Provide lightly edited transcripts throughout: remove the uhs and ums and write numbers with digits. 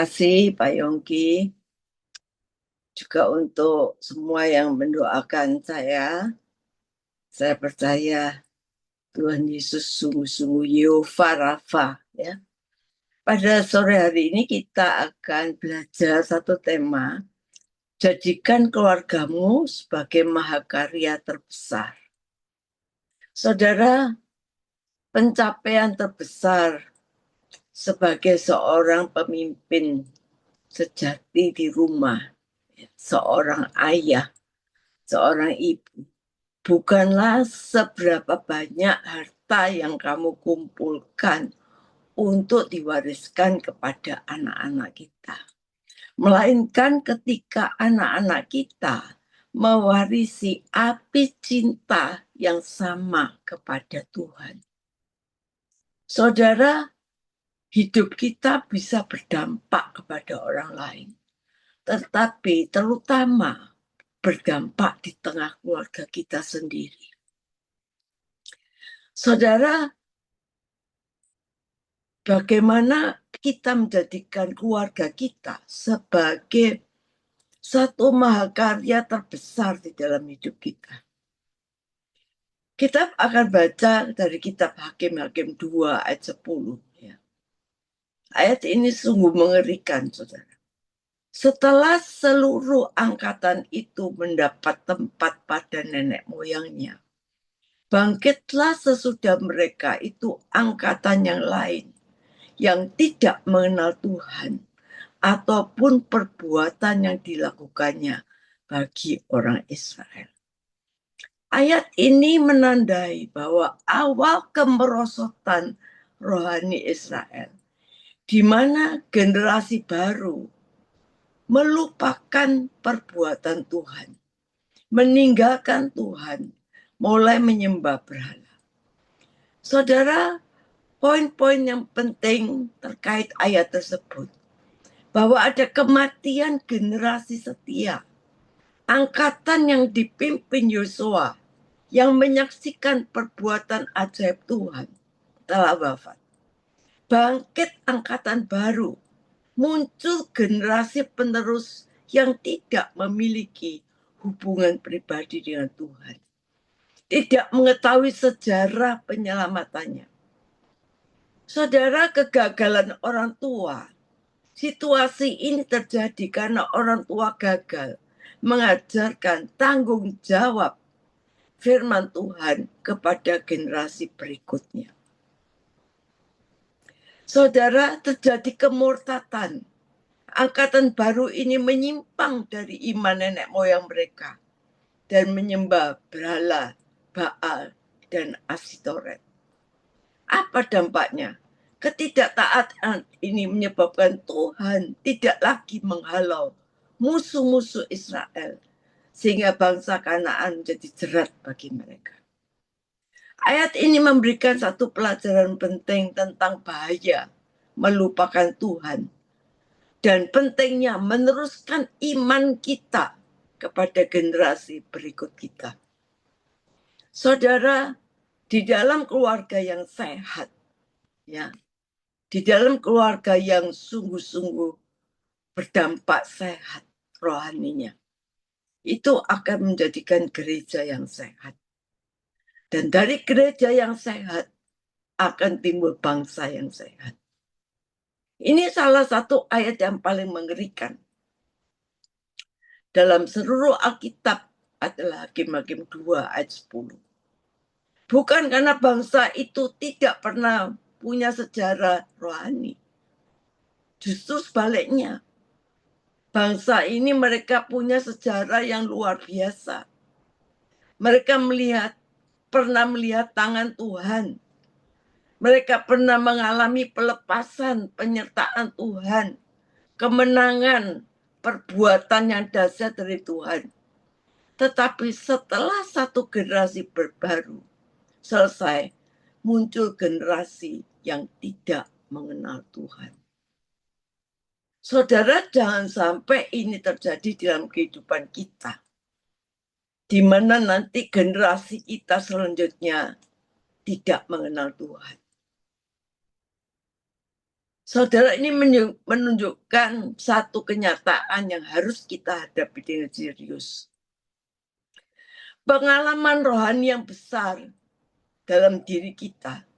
kasih Pak Yongki, juga untuk semua yang mendoakan saya. Saya percaya Tuhan Yesus sungguh-sungguh Yehova Rafa. Ya. Pada sore hari ini kita akan belajar satu tema, jadikan keluargamu sebagai mahakarya terbesar. Saudara, pencapaian terbesar sebagai seorang pemimpin sejati di rumah, seorang ayah, seorang ibu, bukanlah seberapa banyak harta yang kamu kumpulkan untuk diwariskan kepada anak-anak kita. Melainkan ketika anak-anak kita mewarisi api cinta yang sama kepada Tuhan. Saudara, hidup kita bisa berdampak kepada orang lain. Tetapi terutama berdampak di tengah keluarga kita sendiri. Saudara, bagaimana kita menjadikan keluarga kita sebagai satu mahakarya terbesar di dalam hidup kita. Kita akan baca dari kitab Hakim-Hakim 2 ayat 10. Ya. Ayat ini sungguh mengerikan, saudara. Setelah seluruh angkatan itu mendapat tempat pada nenek moyangnya, bangkitlah sesudah mereka itu angkatan yang lain yang tidak mengenal Tuhan ataupun perbuatan yang dilakukannya bagi orang Israel. Ayat ini menandai bahwa awal kemerosotan rohani Israel, di mana generasi baru melupakan perbuatan Tuhan, meninggalkan Tuhan, mulai menyembah berhala. Saudara, poin-poin yang penting terkait ayat tersebut, bahwa ada kematian generasi setia, angkatan yang dipimpin Yosua, yang menyaksikan perbuatan ajaib Tuhan, telah wafat. Bangkit angkatan baru, muncul generasi penerus yang tidak memiliki hubungan pribadi dengan Tuhan, tidak mengetahui sejarah penyelamatannya. Saudara, kegagalan orang tua, situasi ini terjadi karena orang tua gagal mengajarkan tanggung jawab firman Tuhan kepada generasi berikutnya. Saudara, terjadi kemurtatan. Angkatan baru ini menyimpang dari iman nenek moyang mereka dan menyembah berhala, Baal, dan Asitoret. Apa dampaknya? Ketidaktaatan ini menyebabkan Tuhan tidak lagi menghalau musuh-musuh Israel, sehingga bangsa Kanaan menjadi jerat bagi mereka. Ayat ini memberikan satu pelajaran penting tentang bahaya melupakan Tuhan dan pentingnya meneruskan iman kita kepada generasi berikut kita. Saudara, di dalam keluarga yang sehat, ya, di dalam keluarga yang sungguh-sungguh berdampak sehat rohaninya, itu akan menjadikan gereja yang sehat. Dan dari gereja yang sehat akan timbul bangsa yang sehat. Ini salah satu ayat yang paling mengerikan. Dalam seluruh Alkitab adalah Hakim-Hakim 2 ayat 10. Bukan karena bangsa itu tidak pernah punya sejarah rohani. Justru sebaliknya. Bangsa ini mereka punya sejarah yang luar biasa. Mereka pernah melihat tangan Tuhan. Mereka pernah mengalami pelepasan, penyertaan Tuhan, kemenangan, perbuatan yang dahsyat dari Tuhan. Tetapi setelah satu generasi baru selesai, muncul generasi yang tidak mengenal Tuhan. Saudara, jangan sampai ini terjadi dalam kehidupan kita, di mana nanti generasi kita selanjutnya tidak mengenal Tuhan. Saudara, ini menunjukkan satu kenyataan yang harus kita hadapi dengan serius. Pengalaman rohani yang besar dalam diri kita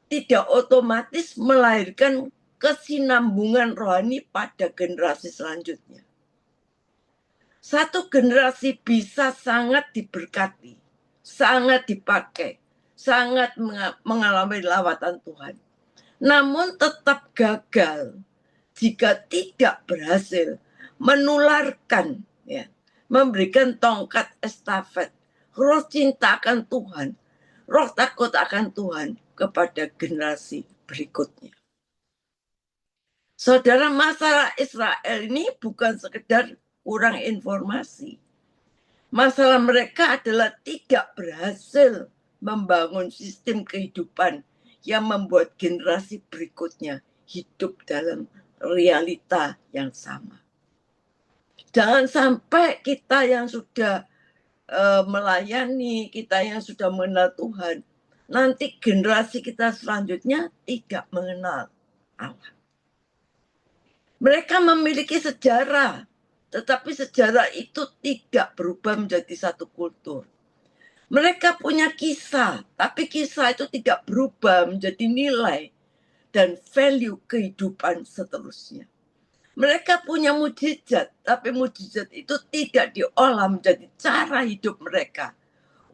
tidak otomatis melahirkan kesinambungan rohani pada generasi selanjutnya. Satu generasi bisa sangat diberkati, sangat dipakai, sangat mengalami lawatan Tuhan. Namun tetap gagal jika tidak berhasil menularkan, ya, memberikan tongkat estafet, roh cinta akan Tuhan, roh takut akan Tuhan kepada generasi berikutnya. Saudara, masalah Israel ini bukan sekedar kurang informasi. Masalah mereka adalah tidak berhasil membangun sistem kehidupan yang membuat generasi berikutnya hidup dalam realita yang sama. Jangan sampai kita yang sudah melayani, kita yang sudah mengenal Tuhan, nanti generasi kita selanjutnya tidak mengenal Allah. Mereka memiliki sejarah, tetapi sejarah itu tidak berubah menjadi satu kultur. Mereka punya kisah, tapi kisah itu tidak berubah menjadi nilai dan value kehidupan seterusnya. Mereka punya mujizat, tapi mujizat itu tidak diolah menjadi cara hidup mereka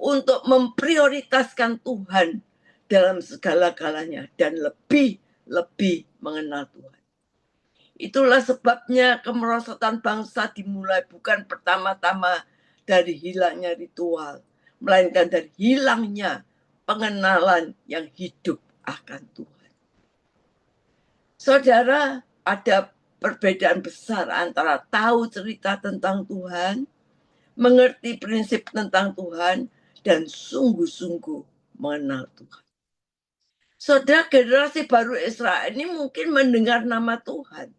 untuk memprioritaskan Tuhan dalam segala-galanya dan lebih mengenal Tuhan. Itulah sebabnya kemerosotan bangsa dimulai bukan pertama-tama dari hilangnya ritual, melainkan dari hilangnya pengenalan yang hidup akan Tuhan. Saudara, ada perbedaan besar antara tahu cerita tentang Tuhan, mengerti prinsip tentang Tuhan, dan sungguh-sungguh mengenal Tuhan. Saudara, generasi baru Israel ini mungkin mendengar nama Tuhan,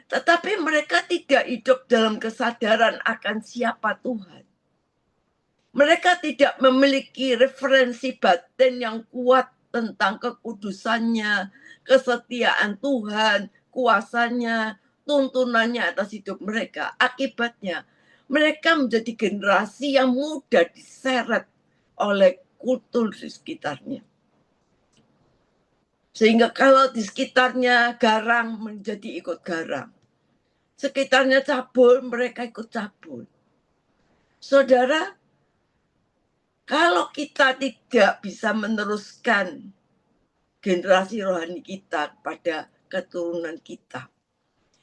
tetapi mereka tidak hidup dalam kesadaran akan siapa Tuhan. Mereka tidak memiliki referensi batin yang kuat tentang kekudusannya, kesetiaan Tuhan, kuasanya, tuntunannya atas hidup mereka. Akibatnya, mereka menjadi generasi yang mudah diseret oleh kultur di sekitarnya. Sehingga kalau di sekitarnya garang menjadi ikut garang. Sekitarnya cabul, mereka ikut cabul. Saudara, kalau kita tidak bisa meneruskan generasi rohani kita pada keturunan kita,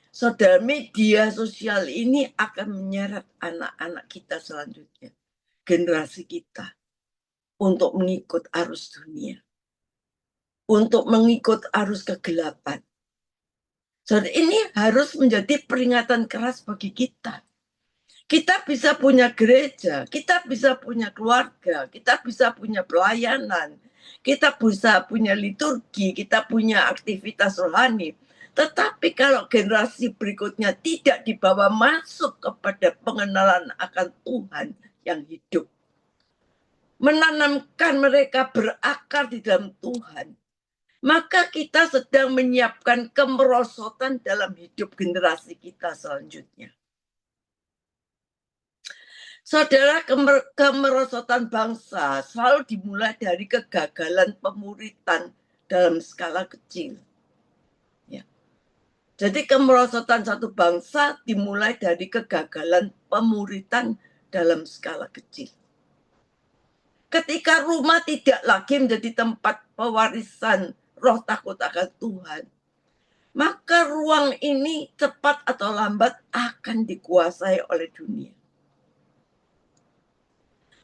saudara, media sosial ini akan menyeret anak-anak kita selanjutnya, generasi kita, untuk mengikut arus dunia, untuk mengikut arus kegelapan. Saudara, ini harus menjadi peringatan keras bagi kita. Kita bisa punya gereja, kita bisa punya keluarga, kita bisa punya pelayanan, kita bisa punya liturgi, kita punya aktivitas rohani. Tetapi kalau generasi berikutnya tidak dibawa masuk kepada pengenalan akan Tuhan yang hidup, menanamkan mereka berakar di dalam Tuhan, maka kita sedang menyiapkan kemerosotan dalam hidup generasi kita selanjutnya. Saudara, kemerosotan bangsa selalu dimulai dari kegagalan pemuritan dalam skala kecil. Ya. Jadi kemerosotan satu bangsa dimulai dari kegagalan pemuritan dalam skala kecil. Ketika rumah tidak lagi menjadi tempat pewarisan roh takut akan Tuhan, maka ruang ini cepat atau lambat akan dikuasai oleh dunia.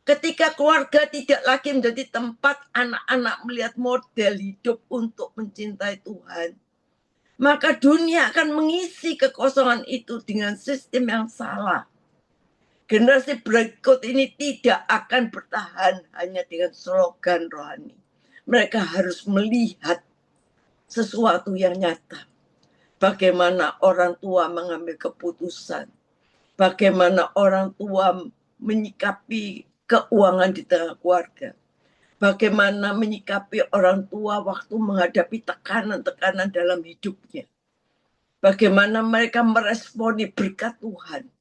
Ketika keluarga tidak lagi menjadi tempat anak-anak melihat model hidup untuk mencintai Tuhan, maka dunia akan mengisi kekosongan itu dengan sistem yang salah. Generasi berikut ini tidak akan bertahan hanya dengan slogan rohani. Mereka harus melihat sesuatu yang nyata. Bagaimana orang tua mengambil keputusan, bagaimana orang tua menyikapi keuangan di tengah keluarga, Bagaimana menyikapi orang tua waktu menghadapi tekanan-tekanan dalam hidupnya. Bagaimana mereka meresponi berkat Tuhan.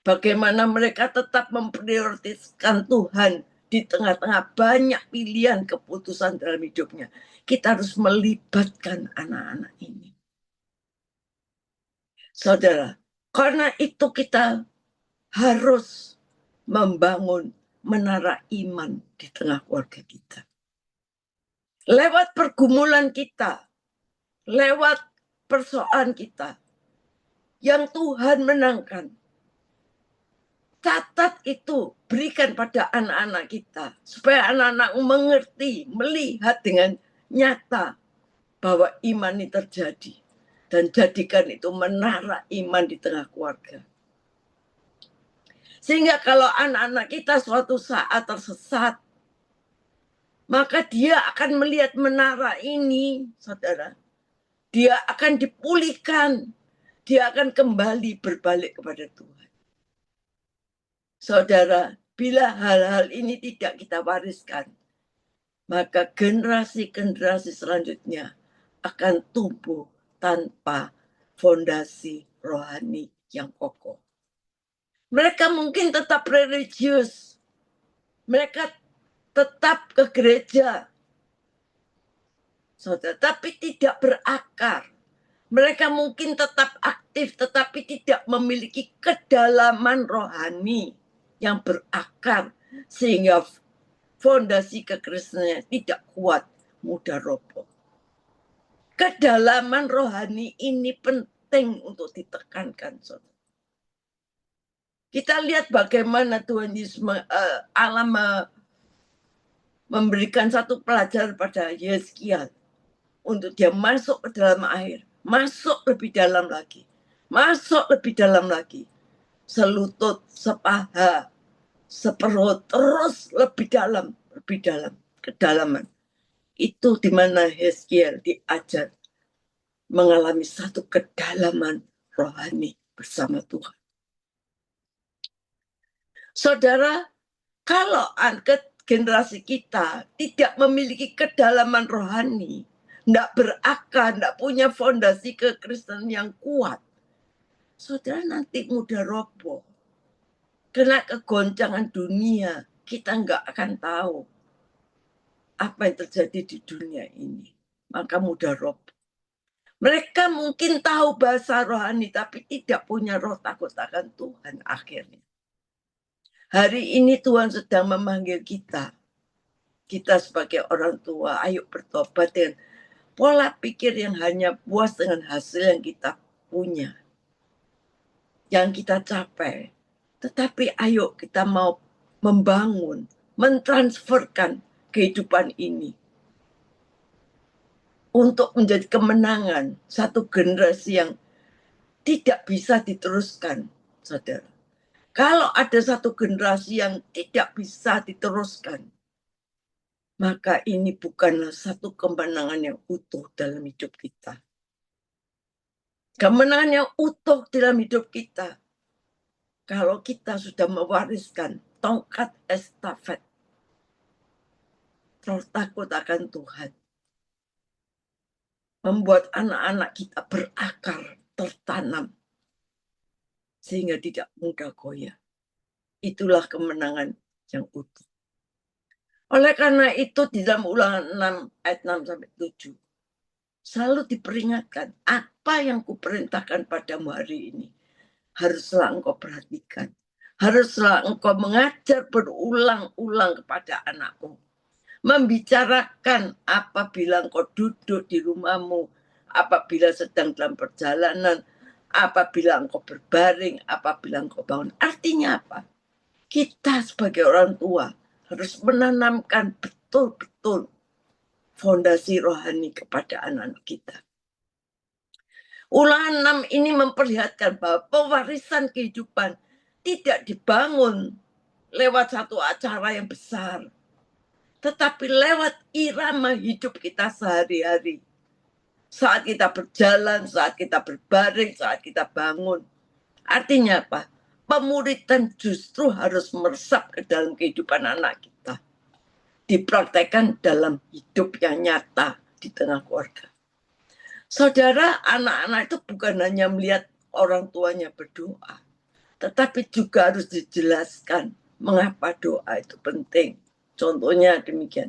Bagaimana mereka tetap memprioritaskan Tuhan di tengah-tengah banyak pilihan keputusan dalam hidupnya. Kita harus melibatkan anak-anak ini. Saudara, karena itu kita harus membangun menara iman di tengah keluarga kita. Lewat pergumulan kita, lewat persoalan kita, yang Tuhan menangkan. Catat itu, berikan pada anak-anak kita. Supaya anak-anak mengerti, melihat dengan nyata bahwa iman ini terjadi. Dan jadikan itu menara iman di tengah keluarga. Sehingga kalau anak-anak kita suatu saat tersesat, maka dia akan melihat menara ini, saudara. Dia akan dipulihkan. Dia akan kembali berbalik kepada Tuhan. Saudara, bila hal-hal ini tidak kita wariskan, maka generasi-generasi selanjutnya akan tumbuh tanpa fondasi rohani yang kokoh. Mereka mungkin tetap religius. Mereka tetap ke gereja. Saudara, tapi tidak berakar. Mereka mungkin tetap aktif, tetapi tidak memiliki kedalaman rohani yang berakar. Sehingga fondasi kekristenan tidak kuat, mudah roboh. Kedalaman rohani ini penting untuk ditekankan, saudara. Kita lihat bagaimana Tuhan Yesus Allah memberikan satu pelajaran pada Yeskiel untuk dia masuk ke dalam air, masuk lebih dalam lagi, masuk lebih dalam lagi, selutut, sepaha, seperut, terus lebih dalam, kedalaman. Itu di mana Yeskiel diajar mengalami satu kedalaman rohani bersama Tuhan. Saudara, kalau generasi kita tidak memiliki kedalaman rohani, tidak berakar, tidak punya fondasi kekristenan yang kuat, saudara nanti mudah roboh. Kena kegoncangan dunia, kita nggak akan tahu apa yang terjadi di dunia ini. Maka mudah roboh. Mereka mungkin tahu bahasa rohani, tapi tidak punya roh takut akan Tuhan akhirnya. Hari ini Tuhan sedang memanggil kita. Kita sebagai orang tua, ayo bertobat dengan pola pikir yang hanya puas dengan hasil yang kita punya. Yang kita capai. Tetapi ayo kita mau membangun, mentransferkan kehidupan ini. Untuk menjadi kemenangan satu generasi yang tidak bisa diteruskan, saudara. Kalau ada satu generasi yang tidak bisa diteruskan, maka ini bukanlah satu kemenangan yang utuh dalam hidup kita. Kemenangan yang utuh dalam hidup kita, kalau kita sudah mewariskan tongkat estafet, roh takut akan Tuhan, membuat anak-anak kita berakar, tertanam, sehingga tidak mudah goyah. Itulah kemenangan yang utuh. Oleh karena itu di dalam Ulangan 6 ayat 6-7 selalu diperingatkan, apa yang kuperintahkan padamu hari ini haruslah engkau perhatikan. Haruslah engkau mengajar berulang-ulang kepada anakmu. Membicarakan apabila engkau duduk di rumahmu, apabila sedang dalam perjalanan, apabila engkau berbaring, apabila engkau bangun. Artinya apa? Kita sebagai orang tua harus menanamkan betul-betul fondasi rohani kepada anak-anak kita. Ulangan 6 ini memperlihatkan bahwa pewarisan kehidupan tidak dibangun lewat satu acara yang besar, tetapi lewat irama hidup kita sehari-hari. Saat kita berjalan, saat kita berbaring, saat kita bangun. Artinya apa? Pemuridan justru harus meresap ke dalam kehidupan anak kita. dipraktekkan dalam hidup yang nyata di tengah keluarga. Saudara, anak-anak itu bukan hanya melihat orang tuanya berdoa, tetapi juga harus dijelaskan mengapa doa itu penting. Contohnya demikian.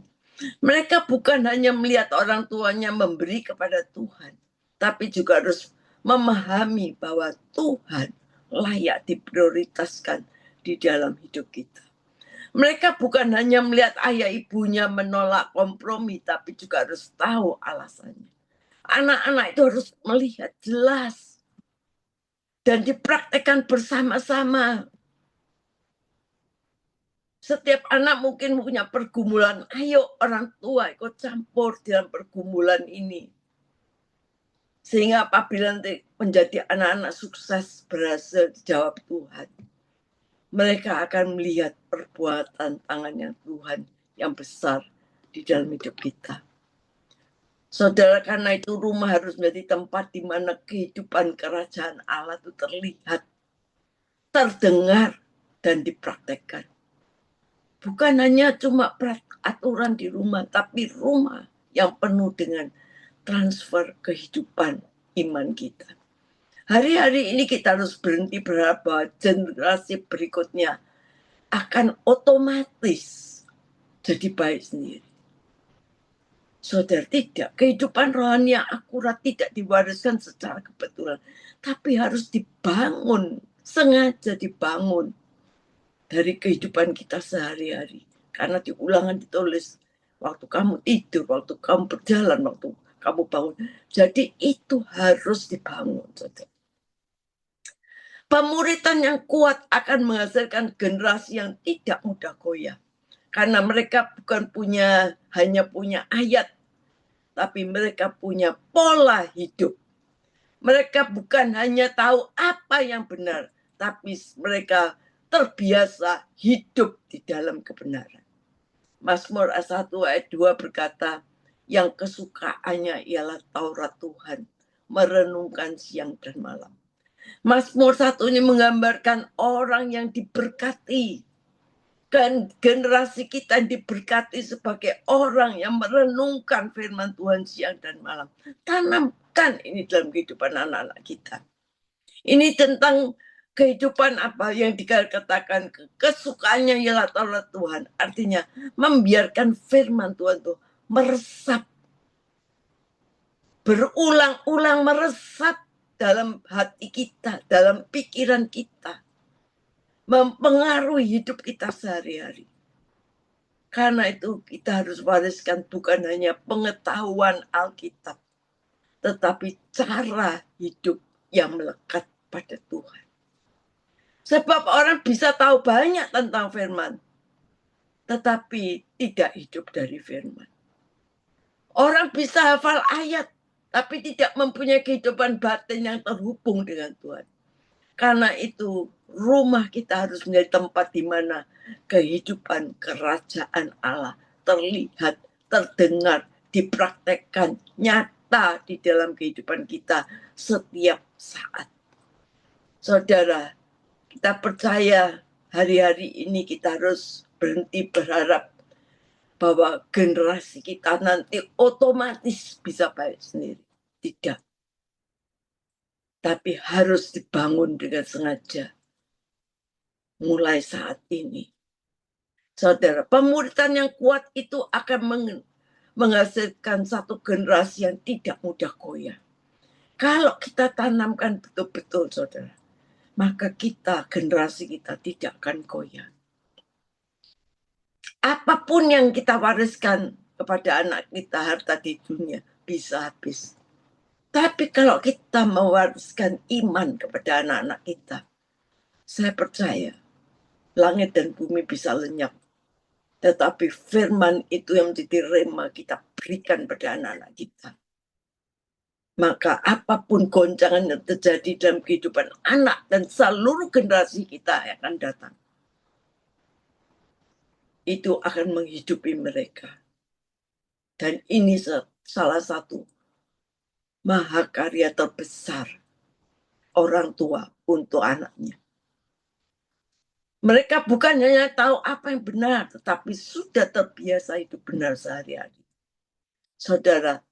Mereka bukan hanya melihat orang tuanya memberi kepada Tuhan, tapi juga harus memahami bahwa Tuhan layak diprioritaskan di dalam hidup kita. Mereka bukan hanya melihat ayah ibunya menolak kompromi, tapi juga harus tahu alasannya. Anak-anak itu harus melihat jelas dan dipraktekkan bersama-sama. Setiap anak mungkin punya pergumulan. Ayo orang tua ikut campur dalam pergumulan ini. Sehingga apabila nanti menjadi anak-anak sukses berhasil dijawab Tuhan, mereka akan melihat perbuatan tangannya Tuhan yang besar di dalam hidup kita. Saudara, karena itu rumah harus menjadi tempat di mana kehidupan kerajaan Allah itu terlihat, terdengar, dan dipraktekkan. Bukan hanya cuma aturan di rumah, tapi rumah yang penuh dengan transfer kehidupan iman kita. Hari-hari ini kita harus berhenti berharap bahwa generasi berikutnya akan otomatis jadi baik sendiri. Saudara, tidak. Kehidupan rohani yang akurat tidak diwariskan secara kebetulan, tapi harus dibangun, sengaja dibangun dari kehidupan kita sehari-hari. Karena di Ulangan ditulis, waktu kamu tidur, waktu kamu berjalan, waktu kamu bangun. Jadi itu harus dibangun, saudara. Pemuritan yang kuat akan menghasilkan generasi yang tidak mudah goyah. Karena mereka bukan hanya punya ayat, tapi mereka punya pola hidup. Mereka bukan hanya tahu apa yang benar, tapi mereka terbiasa hidup di dalam kebenaran. Mazmur 1 ayat 2 berkata, yang kesukaannya ialah Taurat Tuhan, merenungkan siang dan malam. Mazmur 1 ini menggambarkan orang yang diberkati. Dan generasi kita diberkati sebagai orang yang merenungkan firman Tuhan siang dan malam. Tanamkan ini dalam kehidupan anak-anak kita. Ini tentang kehidupan apa yang dikatakan kesukaannya ialah Taurat Tuhan. Artinya membiarkan firman Tuhan itu meresap. Berulang-ulang meresap dalam hati kita, dalam pikiran kita. Mempengaruhi hidup kita sehari-hari. Karena itu kita harus wariskan bukan hanya pengetahuan Alkitab, tetapi cara hidup yang melekat pada Tuhan. Sebab orang bisa tahu banyak tentang firman, tetapi tidak hidup dari firman. Orang bisa hafal ayat, tapi tidak mempunyai kehidupan batin yang terhubung dengan Tuhan. Karena itu rumah kita harus menjadi tempat di mana kehidupan kerajaan Allah terlihat, terdengar, dipraktekkan nyata di dalam kehidupan kita setiap saat. Saudara, kita percaya hari-hari ini kita harus berhenti berharap bahwa generasi kita nanti otomatis bisa baik sendiri. Tidak. Tapi harus dibangun dengan sengaja. Mulai saat ini. Saudara, pemuritan yang kuat itu akan menghasilkan satu generasi yang tidak mudah goyah. Kalau kita tanamkan betul-betul, saudara, maka generasi kita tidak akan goyah. Apapun yang kita wariskan kepada anak kita, harta di dunia bisa habis. Tapi kalau kita mewariskan iman kepada anak-anak kita, saya percaya langit dan bumi bisa lenyap. Tetapi firman itu yang menjadi rema kita berikan pada anak-anak kita. Maka apapun goncangan yang terjadi dalam kehidupan anak dan seluruh generasi kita yang akan datang, itu akan menghidupi mereka. Dan ini salah satu mahakarya terbesar orang tua untuk anaknya. Mereka bukan hanya tahu apa yang benar, tetapi sudah terbiasa hidup benar sehari-hari. Saudara,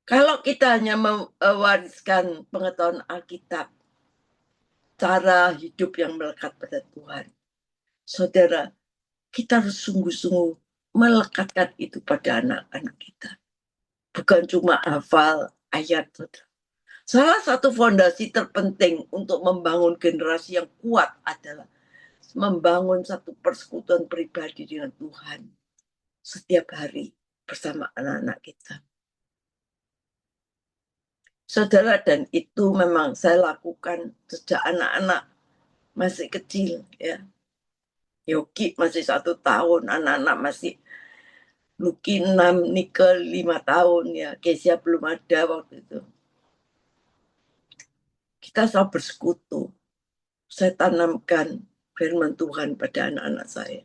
kalau kita hanya mewariskan pengetahuan Alkitab, cara hidup yang melekat pada Tuhan, saudara, kita harus sungguh-sungguh melekatkan itu pada anak-anak kita. Bukan cuma hafal ayat, saudara. Salah satu fondasi terpenting untuk membangun generasi yang kuat adalah membangun satu persekutuan pribadi dengan Tuhan setiap hari bersama anak-anak kita. Saudara, dan itu memang saya lakukan sejak anak-anak masih kecil, ya. Yogi masih 1 tahun, anak-anak masih Luki 6, Nike 5 tahun, ya. Kesia belum ada waktu itu. Kita selalu bersekutu. Saya tanamkan firman Tuhan pada anak-anak saya.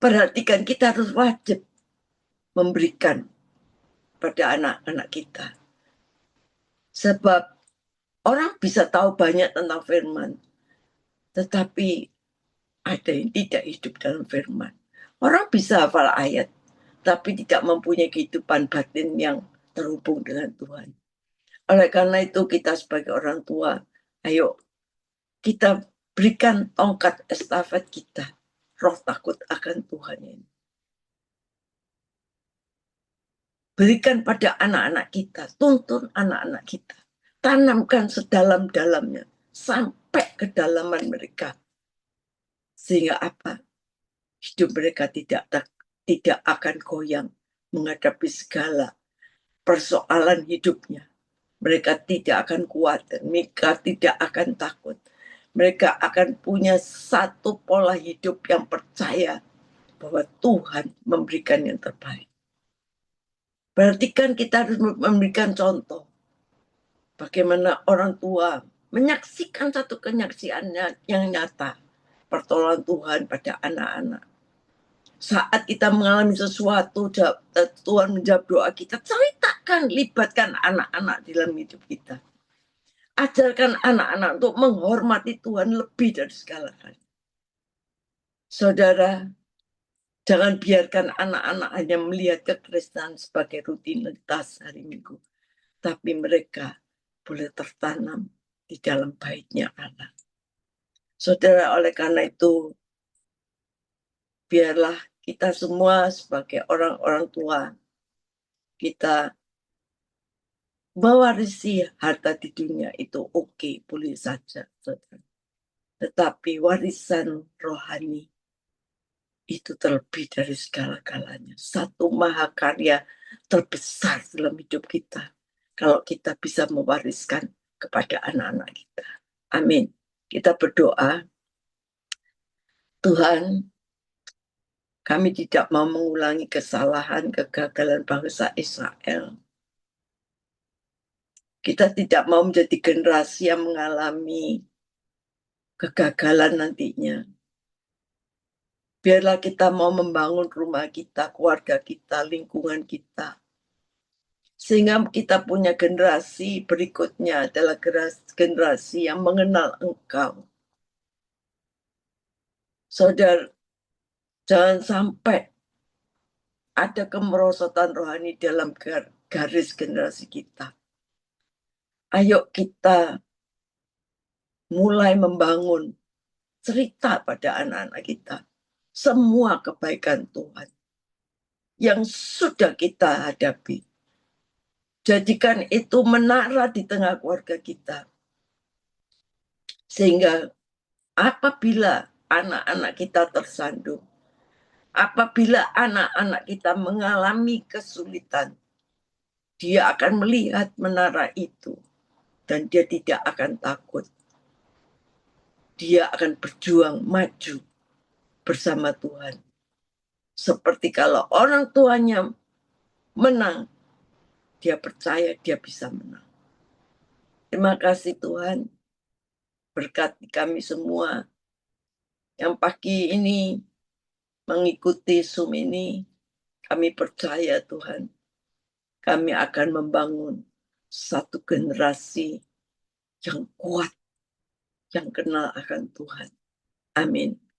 Perhatikan, kita harus wajib memberikan pada anak-anak kita. Sebab orang bisa tahu banyak tentang firman, tetapi ada yang tidak hidup dalam firman. Orang bisa hafal ayat, tapi tidak mempunyai kehidupan batin yang terhubung dengan Tuhan. Oleh karena itu kita sebagai orang tua, ayo kita berikan tongkat estafet kita, roh takut akan Tuhan ini. Berikan pada anak-anak kita, tuntun anak-anak kita. Tanamkan sedalam-dalamnya, sampai kedalaman mereka. Sehingga apa? Hidup mereka tidak akan goyang menghadapi segala persoalan hidupnya. Mereka tidak akan kuat, mereka tidak akan takut. Mereka akan punya satu pola hidup yang percaya bahwa Tuhan memberikan yang terbaik. Perhatikan, kita harus memberikan contoh. Bagaimana orang tua menyaksikan satu kenyaksian yang nyata. Pertolongan Tuhan pada anak-anak. Saat kita mengalami sesuatu, Tuhan menjawab doa kita. Ceritakan, libatkan anak-anak dalam hidup kita. Ajarkan anak-anak untuk menghormati Tuhan lebih dari segala hal. Saudara, jangan biarkan anak-anak hanya melihat kekristenan sebagai rutinitas hari Minggu. Tapi mereka boleh tertanam di dalam baiknya Allah. Saudara, oleh karena itu, biarlah kita semua sebagai orang-orang tua, kita mewarisi harta di dunia itu oke, boleh saja, saudara. Tetapi warisan rohani itu terlebih dari segala-galanya. Satu mahakarya terbesar dalam hidup kita. Kalau kita bisa mewariskan kepada anak-anak kita. Amin. Kita berdoa. Tuhan, kami tidak mau mengulangi kesalahan, kegagalan bangsa Israel. Kita tidak mau menjadi generasi yang mengalami kegagalan nantinya. Biarlah kita mau membangun rumah kita, keluarga kita, lingkungan kita. Sehingga kita punya generasi berikutnya adalah generasi yang mengenal Engkau. Saudara, jangan sampai ada kemerosotan rohani dalam garis generasi kita. Ayo kita mulai membangun cerita pada anak-anak kita. Semua kebaikan Tuhan yang sudah kita hadapi. Jadikan itu menara di tengah keluarga kita. Sehingga apabila anak-anak kita tersandung, apabila anak-anak kita mengalami kesulitan, dia akan melihat menara itu dan dia tidak akan takut. Dia akan berjuang maju bersama Tuhan. Seperti kalau orang tuanya menang, dia percaya dia bisa menang. Terima kasih Tuhan. Berkati kami semua yang pagi ini mengikuti Zoom ini. Kami percaya Tuhan, kami akan membangun satu generasi yang kuat, yang kenal akan Tuhan. Amin.